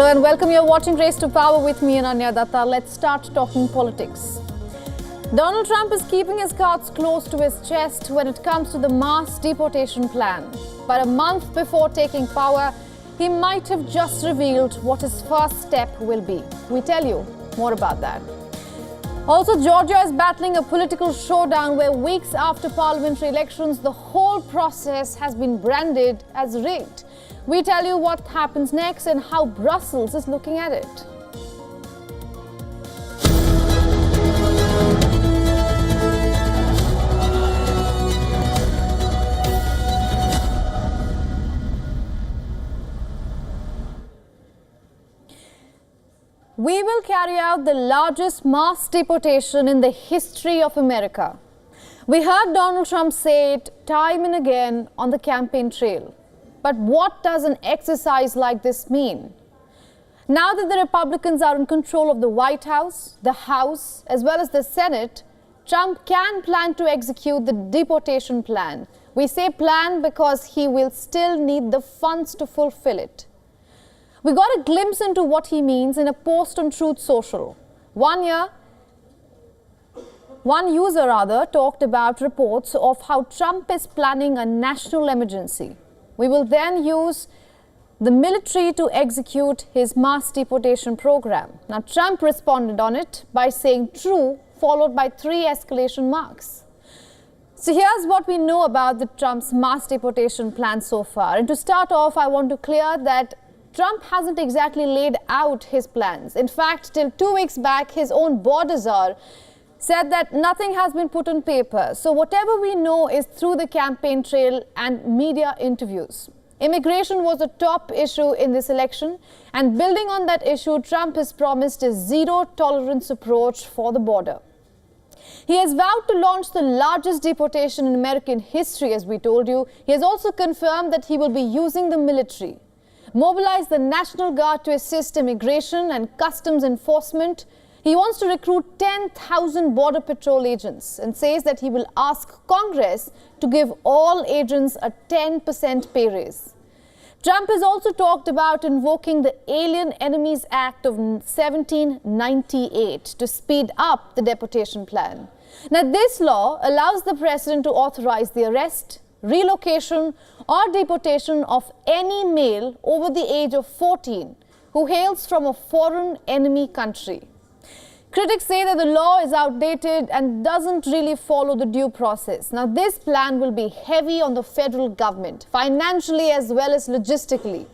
Hello and welcome. You're watching Race to Power with me, Ananya Datta. Let's start talking politics. Donald Trump is keeping his cards close to his chest when it comes to the mass deportation plan. But a month before taking power, he might have just revealed what his first step will be. We tell you more about that. Also, Georgia is battling a political showdown where weeks after parliamentary elections, the whole process has been branded as rigged. We tell you what happens next and how Brussels is looking at it. We will carry out the largest mass deportation in the history of America. We heard Donald Trump say it time and again on the campaign trail. But what does an exercise like this mean? Now that the Republicans are in control of the White House, the House, as well as the Senate, Trump can plan to execute the deportation plan. We say plan because he will still need the funds to fulfill it. We got a glimpse into what he means in a post on Truth Social. One user talked about reports of how Trump is planning a national emergency. We will then use the military to execute his mass deportation program. Now, Trump responded on it by saying true, followed by 3 exclamation marks. So here's what we know about the Trump's mass deportation plan so far. And to start off, I want to clear that Trump hasn't exactly laid out his plans. In fact, till 2 weeks back, his own border czar said that nothing has been put on paper. So whatever we know is through the campaign trail and media interviews. Immigration was a top issue in this election, and building on that issue, Trump has promised a zero-tolerance approach for the border. He has vowed to launch the largest deportation in American history, as we told you. He has also confirmed that he will be using the military, mobilize the National Guard to assist immigration and customs enforcement. He wants to recruit 10,000 Border Patrol agents and says that he will ask Congress to give all agents a 10% pay raise. Trump has also talked about invoking the Alien Enemies Act of 1798 to speed up the deportation plan. Now, this law allows the president to authorize the arrest, relocation or deportation of any male over the age of 14 who hails from a foreign enemy country. Critics say that the law is outdated and doesn't really follow the due process. Now, this plan will be heavy on the federal government, financially as well as logistically.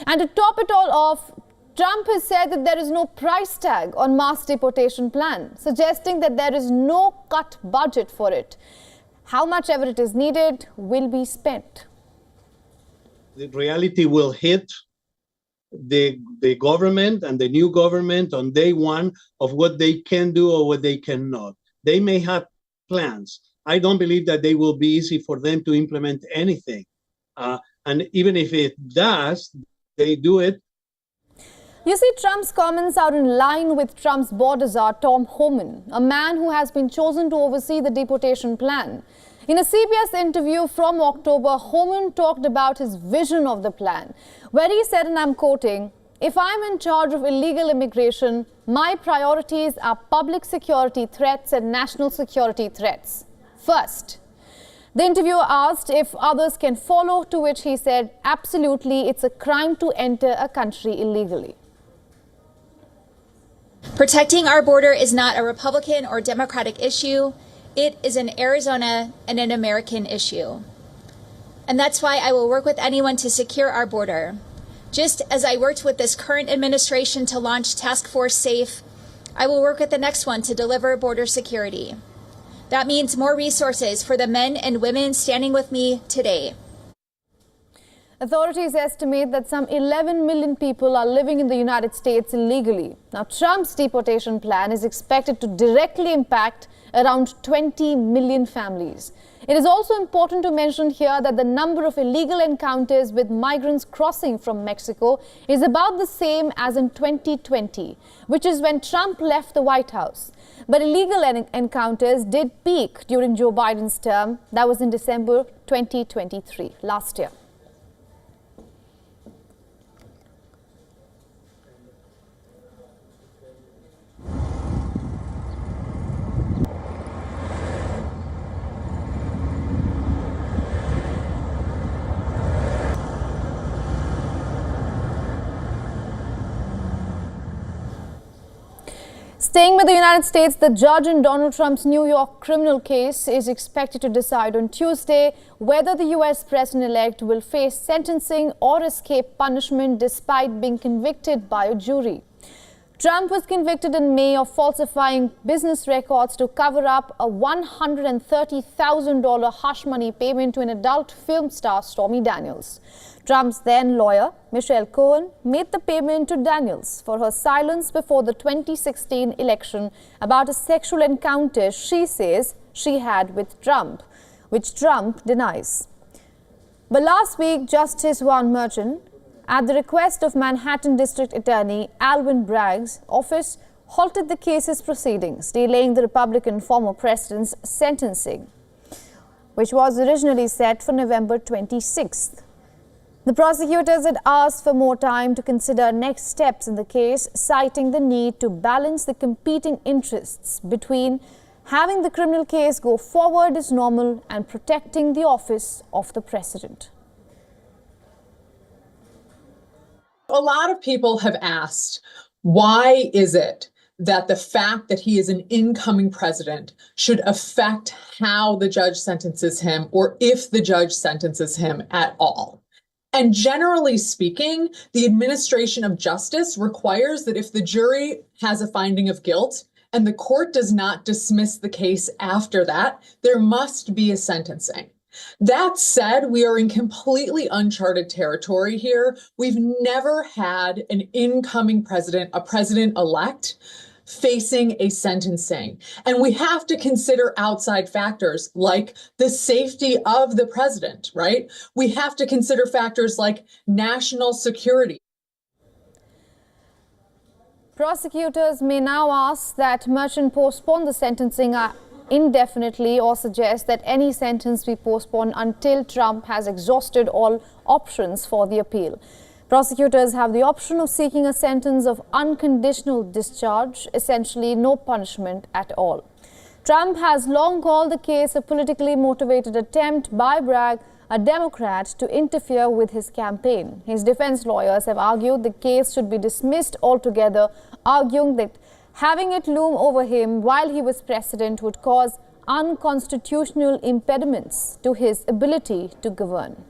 And to top it all off, Trump has said that there is no price tag on mass deportation plan, suggesting that there is no cut budget for it. How much ever it is needed will be spent. The reality will hit the government and the new government on day one of what they can do or what they cannot. They may have plans. I don't believe that they will be easy for them to implement anything. And even if it does, they do it. You see, Trump's comments are in line with Trump's border czar, Tom Homan, a man who has been chosen to oversee the deportation plan. In a CBS interview from October, Homan talked about his vision of the plan, where he said, and I'm quoting, "If I'm in charge of illegal immigration, my priorities are public security threats and national security threats first." The interviewer asked if others can follow, to which he said, "Absolutely, it's a crime to enter a country illegally." Protecting our border is not a Republican or Democratic issue. It is an Arizona and an American issue. And that's why I will work with anyone to secure our border. Just as I worked with this current administration to launch Task Force SAFE, I will work with the next one to deliver border security. That means more resources for the men and women standing with me today. Authorities estimate that some 11 million people are living in the United States illegally. Now, Trump's deportation plan is expected to directly impact around 20 million families. It is also important to mention here that the number of illegal encounters with migrants crossing from Mexico is about the same as in 2020, which is when Trump left the White House. But illegal encounters did peak during Joe Biden's term. That was in December 2023, last year. Staying with the United States, the judge in Donald Trump's New York criminal case is expected to decide on Tuesday whether the U.S. president-elect will face sentencing or escape punishment despite being convicted by a jury. Trump was convicted in May of falsifying business records to cover up a $130,000 hush money payment to an adult film star, Stormy Daniels. Trump's then lawyer, Michelle Cohen, made the payment to Daniels for her silence before the 2016 election about a sexual encounter she says she had with Trump, which Trump denies. But last week, Justice Juan Merchan, at the request of Manhattan District Attorney Alvin Bragg's office, halted the case's proceedings, delaying the Republican former president's sentencing, which was originally set for November 26th. The prosecutors had asked for more time to consider next steps in the case, citing the need to balance the competing interests between having the criminal case go forward as normal and protecting the office of the president. A lot of people have asked, why is it that the fact that he is an incoming president should affect how the judge sentences him, or if the judge sentences him at all? And generally speaking, the administration of justice requires that if the jury has a finding of guilt and the court does not dismiss the case after that, there must be a sentencing. That said, we are in completely uncharted territory here. We've never had an incoming president, a president-elect, facing a sentencing. And we have to consider outside factors like the safety of the president, right? We have to consider factors like national security. Prosecutors may now ask that Merchan postpone the sentencing indefinitely or suggest that any sentence be postponed until Trump has exhausted all options for the appeal. Prosecutors have the option of seeking a sentence of unconditional discharge, essentially no punishment at all. Trump has long called the case a politically motivated attempt by Bragg, a Democrat, to interfere with his campaign. His defense lawyers have argued the case should be dismissed altogether, arguing that having it loom over him while he was president would cause unconstitutional impediments to his ability to govern.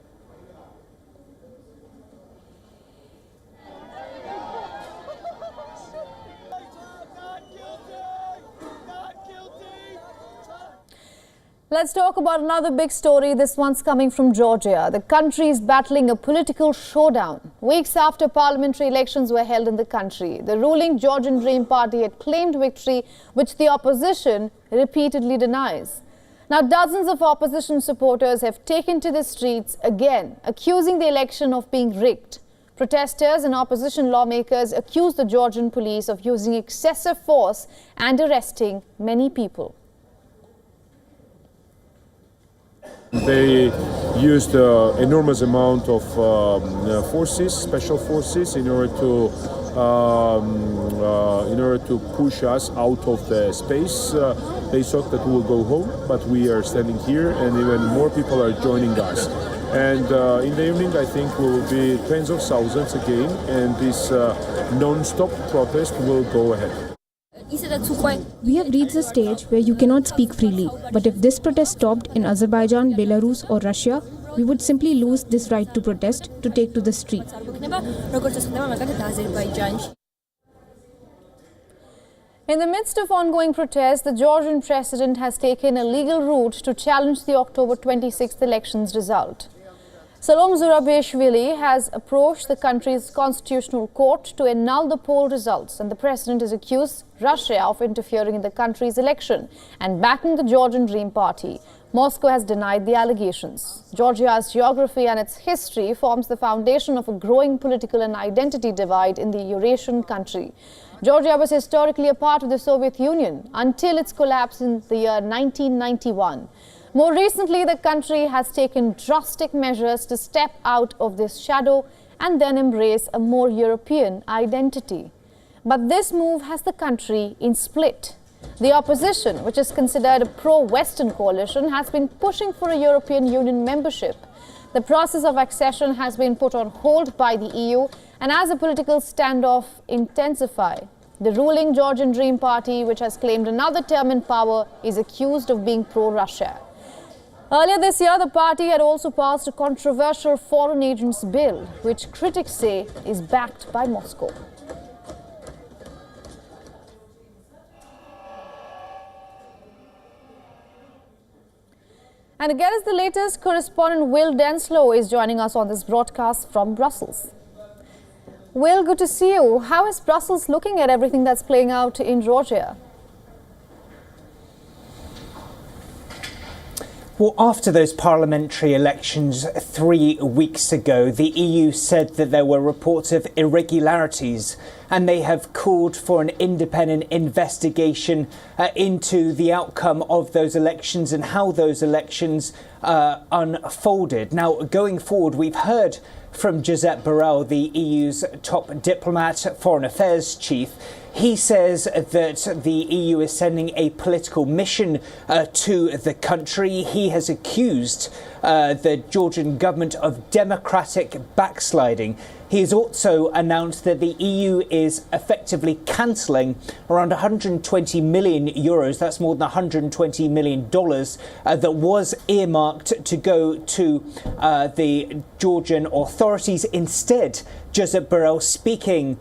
Let's talk about another big story. This one's coming from Georgia. The country is battling a political showdown. Weeks after parliamentary elections were held in the country, the ruling Georgian Dream Party had claimed victory, which the opposition repeatedly denies. Now, dozens of opposition supporters have taken to the streets again, accusing the election of being rigged. Protesters and opposition lawmakers accuse the Georgian police of using excessive force and arresting many people. They used enormous amount of forces, special forces, in order to push us out of the space. They thought that we will go home, but we are standing here, and even more people are joining us. And in the evening, I think we will be tens of thousands again, and this non-stop protest will go ahead. We have reached a stage where you cannot speak freely. But if this protest stopped in Azerbaijan, Belarus or Russia, we would simply lose this right to protest, to take to the street. In the midst of ongoing protests, the Georgian president has taken a legal route to challenge the October 26th elections result. Salom Zurabishvili has approached the country's constitutional court to annul the poll results, and the president has accused Russia of interfering in the country's election and backing the Georgian Dream Party. Moscow has denied the allegations. Georgia's geography and its history forms the foundation of a growing political and identity divide in the Eurasian country. Georgia was historically a part of the Soviet Union until its collapse in the year 1991. More recently, the country has taken drastic measures to step out of this shadow and then embrace a more European identity. But this move has the country in split. The opposition, which is considered a pro-Western coalition, has been pushing for a European Union membership. The process of accession has been put on hold by the EU, and as the political standoff intensifies, The ruling Georgian Dream Party, which has claimed another term in power, is accused of being pro-Russia. Earlier this year, the party had also passed a controversial foreign agents bill, which critics say is backed by Moscow. And again, as the latest, correspondent Will Denslow is joining us on this broadcast from Brussels. Will, good to see you. How is Brussels looking at everything that's playing out in Georgia? Well, after those parliamentary elections 3 weeks ago, the EU said that there were reports of irregularities, and they have called for an independent investigation into the outcome of those elections and how those elections unfolded. Now, going forward, we've heard from Josep Borrell, the EU's top diplomat, foreign affairs chief. He says that the EU is sending a political mission to the country. He has accused the Georgian government of democratic backsliding. He has also announced that the EU is effectively cancelling around 120 million euros, that's more than $120 million, that was earmarked to go to the Georgian authorities. Instead, Josep Borrell speaking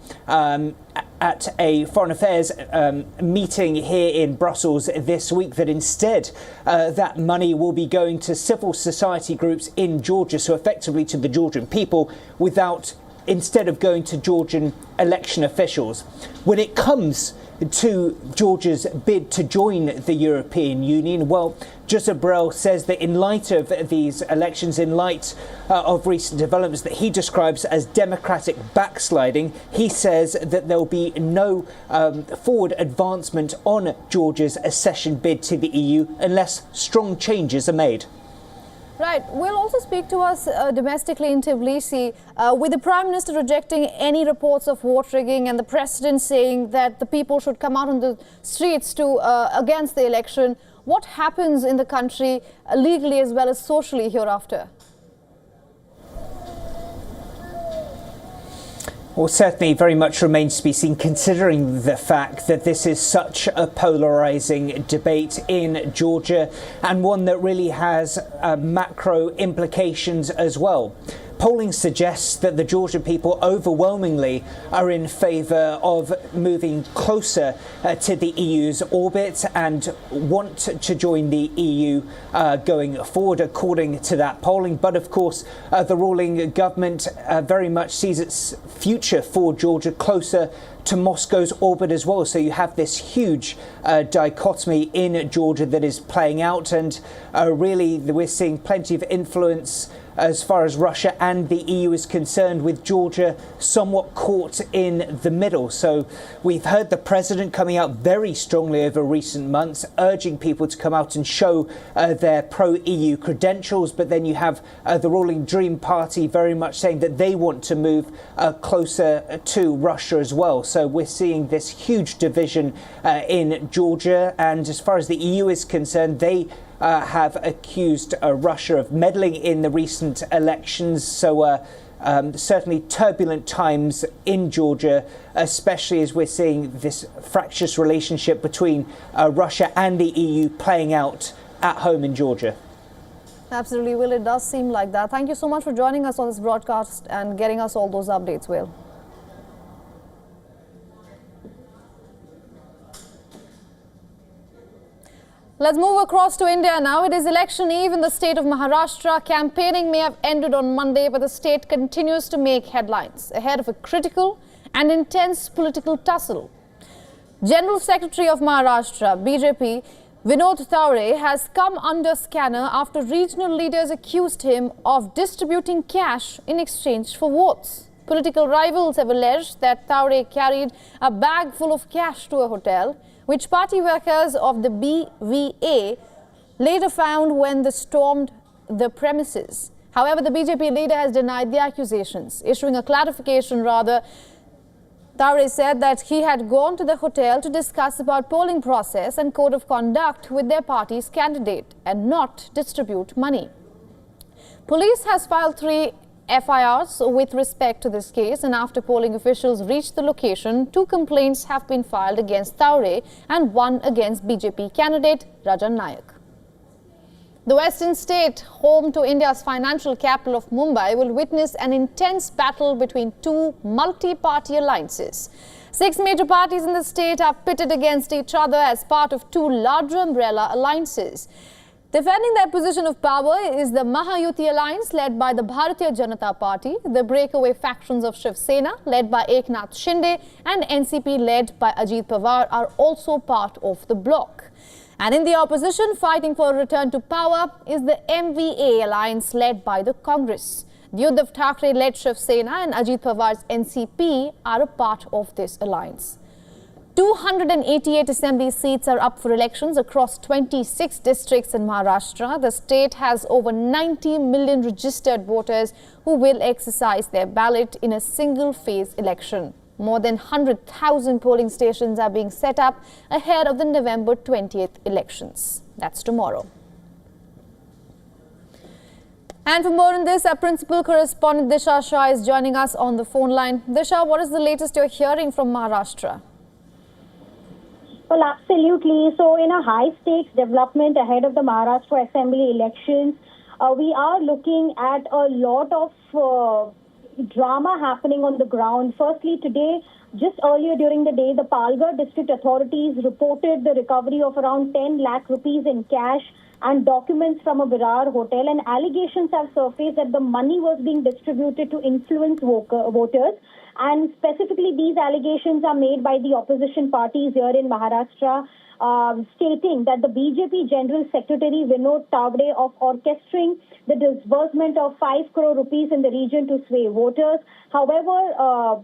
at a foreign affairs meeting here in Brussels this week, that instead that money will be going to civil society groups in Georgia, so effectively to the Georgian people, instead of going to Georgian election officials. When it comes to Georgia's bid to join the European Union, well, Josep Borrell says that in light of these elections, in light of recent developments that he describes as democratic backsliding, he says that there will be no forward advancement on Georgia's accession bid to the EU unless strong changes are made. Right. We'll also speak to us domestically in Tbilisi, with the Prime Minister rejecting any reports of vote rigging and the President saying that the people should come out on the streets against the election. What happens in the country legally as well as socially hereafter? Well, certainly very much remains to be seen, considering the fact that this is such a polarising debate in Georgia, and one that really has macro implications as well. Polling suggests that the Georgian people overwhelmingly are in favour of moving closer to the EU's orbit and want to join the EU going forward, according to that polling. But of course, the ruling government very much sees its future for Georgia closer to Moscow's orbit as well. So you have this huge dichotomy in Georgia that is playing out, and really we're seeing plenty of influence as far as Russia and the EU is concerned, with Georgia somewhat caught in the middle. So we've heard the president coming out very strongly over recent months, urging people to come out and show their pro-EU credentials. But then you have the ruling Dream Party very much saying that they want to move closer to Russia as well. So we're seeing this huge division in Georgia. And as far as the EU is concerned, they have accused Russia of meddling in the recent elections. So certainly turbulent times in Georgia, especially as we're seeing this fractious relationship between Russia and the EU playing out at home in Georgia. Absolutely, Will. It does seem like that. Thank you so much for joining us on this broadcast and getting us all those updates, Will. Let's move across to India now. It is election eve in the state of Maharashtra. Campaigning may have ended on Monday, but the state continues to make headlines ahead of a critical and intense political tussle. General Secretary of Maharashtra, BJP, Vinod Taure, has come under scanner after regional leaders accused him of distributing cash in exchange for votes. Political rivals have alleged that Taure carried a bag full of cash to a hotel, which party workers of the BVA later found when they stormed the premises. However, the BJP leader has denied the accusations. Issuing a clarification, rather, Taure said that he had gone to the hotel to discuss about polling process and code of conduct with their party's candidate and not distribute money. Police has filed 3 FIRs with respect to this case, and after polling officials reached the location, 2 complaints have been filed against Taure and 1 against BJP candidate Rajan Nayak. The western state, home to India's financial capital of Mumbai, will witness an intense battle between 2 multi-party alliances. 6 major parties in the state are pitted against each other as part of 2 larger umbrella alliances. Defending their position of power is the Mahayuti alliance led by the Bharatiya Janata Party. The breakaway factions of Shiv Sena led by Eknath Shinde and NCP led by Ajit Pawar are also part of the bloc. And in the opposition, fighting for a return to power is the MVA alliance led by the Congress. The Uddhav Thackeray-led Shiv Sena and Ajit Pawar's NCP are a part of this alliance. 288 assembly seats are up for elections across 26 districts in Maharashtra. The state has over 90 million registered voters who will exercise their ballot in a single-phase election. More than 100,000 polling stations are being set up ahead of the November 20th elections. That's tomorrow. And for more on this, our principal correspondent Disha Shah is joining us on the phone line. Disha, what is the latest you're hearing from Maharashtra? Well, absolutely. So in a high-stakes development ahead of the Maharashtra Assembly elections, we are looking at a lot of drama happening on the ground. Firstly, today, just earlier during the day, the Palghar district authorities reported the recovery of around 10 lakh rupees in cash and documents from a Virar hotel, and allegations have surfaced that the money was being distributed to influence voters. And specifically, these allegations are made by the opposition parties here in Maharashtra, stating that the BJP General Secretary Vinod Tavde of orchestrating the disbursement of 5 crore rupees in the region to sway voters. However,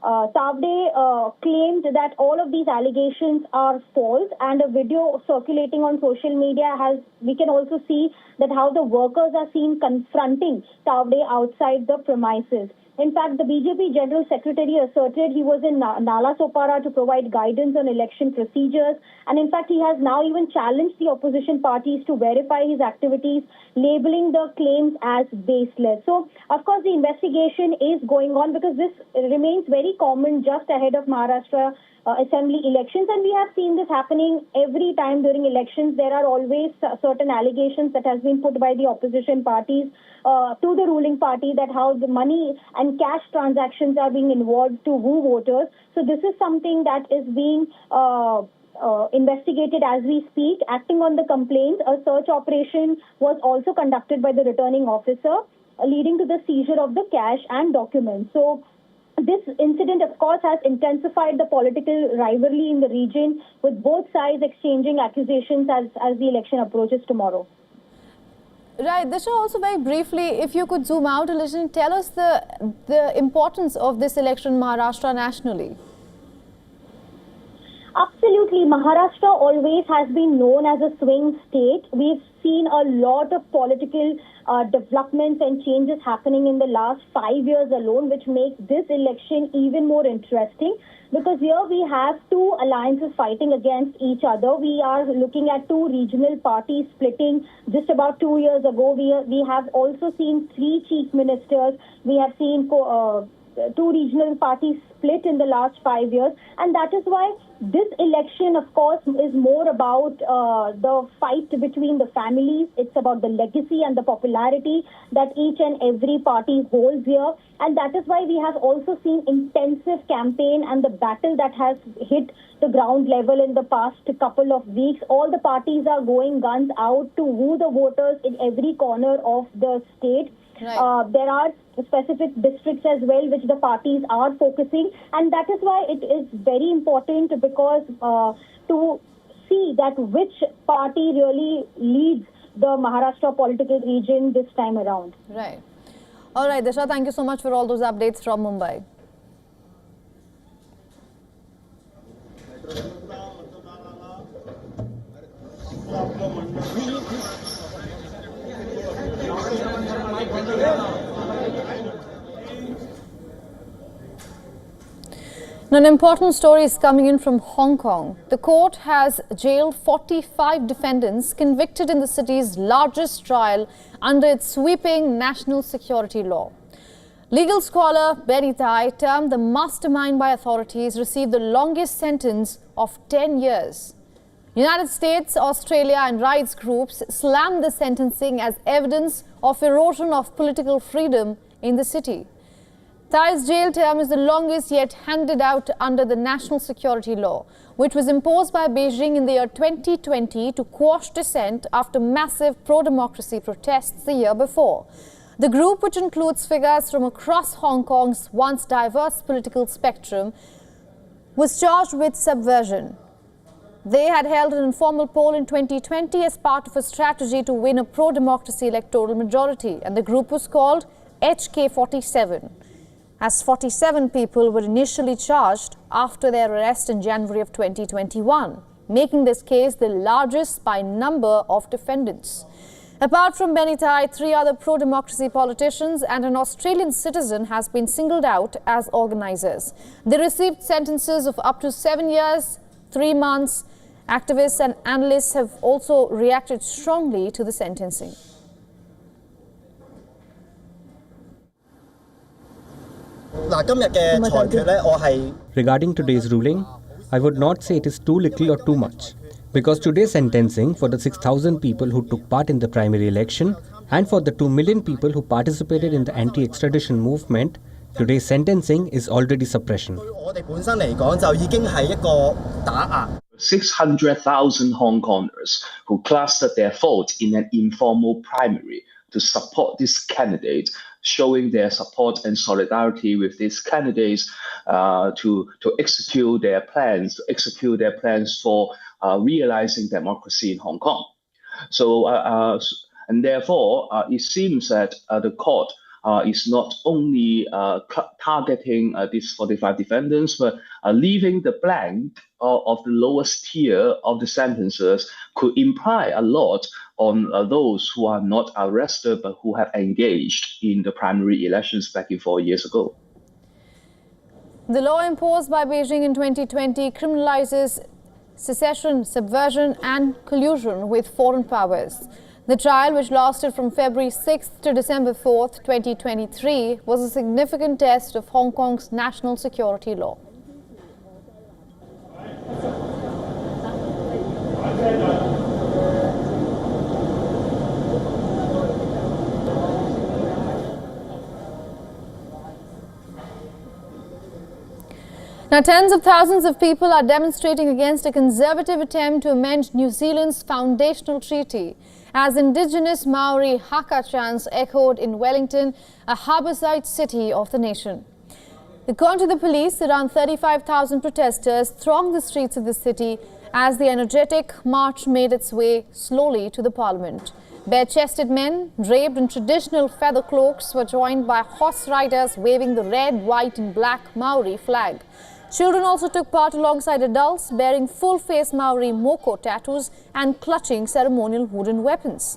Tavde claimed that all of these allegations are false, and a video circulating on social media we can also see that how the workers are seen confronting Tavde outside the premises. In fact, the BJP General Secretary asserted he was in Nala Sopara to provide guidance on election procedures. And in fact, he has now even challenged the opposition parties to verify his activities, labeling the claims as baseless. So, of course, the investigation is going on because this remains very common just ahead of Maharashtra assembly elections, and we have seen this happening every time during elections. There are always certain allegations that has been put by the opposition parties to the ruling party that how the money and cash transactions are being involved to woo voters. So this is something that is being investigated as we speak. Acting on the complaints, a search operation was also conducted by the returning officer, leading to the seizure of the cash and documents. So this incident, of course, has intensified the political rivalry in the region, with both sides exchanging accusations as the election approaches tomorrow. Right. Disha, also very briefly, if you could zoom out a little, tell us the importance of this election in Maharashtra nationally. Absolutely. Maharashtra always has been known as a swing state. We've seen a lot of political developments and changes happening in the last 5 years alone, which makes this election even more interesting. Because here we have 2 alliances fighting against each other. We are looking at 2 regional parties splitting just about 2 years ago. We have also seen 3 chief ministers. We have seen 2 regional parties split in the last 5 years. And that is why this election, of course, is more about the fight between the families. It's about the legacy and the popularity that each and every party holds here. And that is why we have also seen intensive campaign and the battle that has hit the ground level in the past couple of weeks. All the parties are going guns out to woo the voters in every corner of the state. Right. There are specific districts as well which the parties are focusing, and that is why it is very important because to see that which party really leads the Maharashtra political region this time around. Right. All right, Disha, thank you so much for all those updates from Mumbai. Now, an important story is coming in from Hong Kong. The court has jailed 45 defendants convicted in the city's largest trial under its sweeping national security law. Legal scholar Benny Tai, termed the mastermind by authorities, received the longest sentence of 10 years. United States, Australia and rights groups slammed the sentencing as evidence of erosion of political freedom in the city. Thai's jail term is the longest yet handed out under the national security law, which was imposed by Beijing in the year 2020 to quash dissent after massive pro-democracy protests the year before. The group, which includes figures from across Hong Kong's once diverse political spectrum, was charged with subversion. They had held an informal poll in 2020 as part of a strategy to win a pro-democracy electoral majority, and the group was called HK47, as 47 people were initially charged after their arrest in January of 2021, making this case the largest by number of defendants. Apart from Benny Tai, 3 other pro-democracy politicians and an Australian citizen has been singled out as organizers. They received sentences of up to 7 years, 3 months. Activists and analysts have also reacted strongly to the sentencing. Regarding today's ruling, I would not say it is too little or too much, because today's sentencing for the 6,000 people who took part in the primary election and for the 2 million people who participated in the anti-extradition movement, today's sentencing is already suppression. 600,000 Hong Kongers who casted their vote in an informal primary to support this candidate, showing their support and solidarity with these candidates to execute their plans, for realizing democracy in Hong Kong. So, and therefore, it seems that the court is not only targeting these 45 defendants, but leaving the blank of the lowest tier of the sentences could imply a lot on those who are not arrested but who have engaged in the primary elections back in 4 years ago. The law imposed by Beijing in 2020 criminalizes secession, subversion and collusion with foreign powers. The trial, which lasted from February 6th to December 4th, 2023, was a significant test of Hong Kong's national security law. Now, tens of thousands of people are demonstrating against a conservative attempt to amend New Zealand's foundational treaty, as indigenous Maori haka chants echoed in Wellington, a harbourside city of the nation. According to the police, around 35,000 protesters thronged the streets of the city as the energetic march made its way slowly to the parliament. Bare-chested men, draped in traditional feather cloaks, were joined by horse riders waving the red, white and black Maori flag. Children also took part alongside adults, bearing full-face Maori moko tattoos and clutching ceremonial wooden weapons.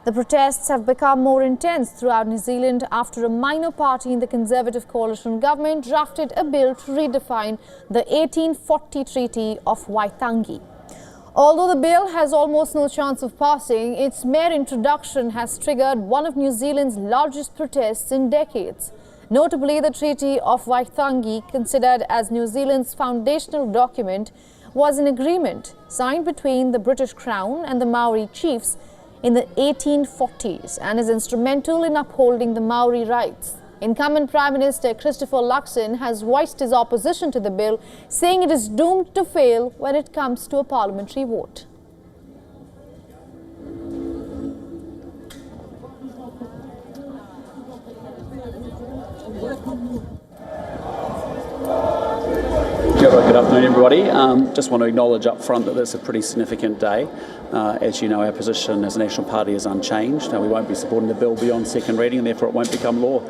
The protests have become more intense throughout New Zealand after a minor party in the Conservative coalition government drafted a bill to redefine the 1840 Treaty of Waitangi. Although the bill has almost no chance of passing, its mere introduction has triggered one of New Zealand's largest protests in decades. Notably, the Treaty of Waitangi, considered as New Zealand's foundational document, was an agreement signed between the British Crown and the Maori chiefs in the 1840s and is instrumental in upholding the Maori rights. Incumbent Prime Minister Christopher Luxon has voiced his opposition to the bill, saying it is doomed to fail when it comes to a parliamentary vote. Good afternoon, everybody. Just want to acknowledge up front that it's a pretty significant day. As you know, our position as a National Party is unchanged. We won't be supporting the bill beyond second reading, and therefore it won't become law.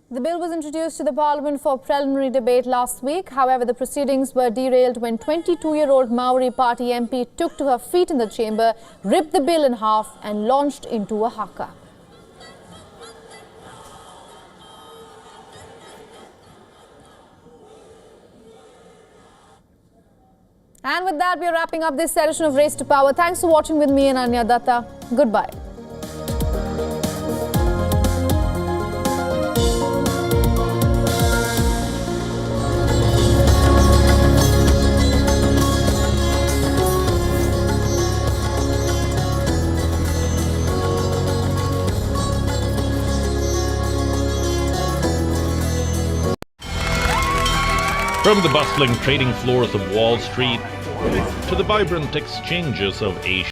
The bill was introduced to the Parliament for preliminary debate last week. However, the proceedings were derailed when 22-year-old Maori Party MP took to her feet in the chamber, ripped the bill in half and launched into a haka. And with that, we are wrapping up this edition of Race to Power. Thanks for watching with me and Anya Datta. Goodbye. From the bustling trading floors of Wall Street to the vibrant exchanges of Asia.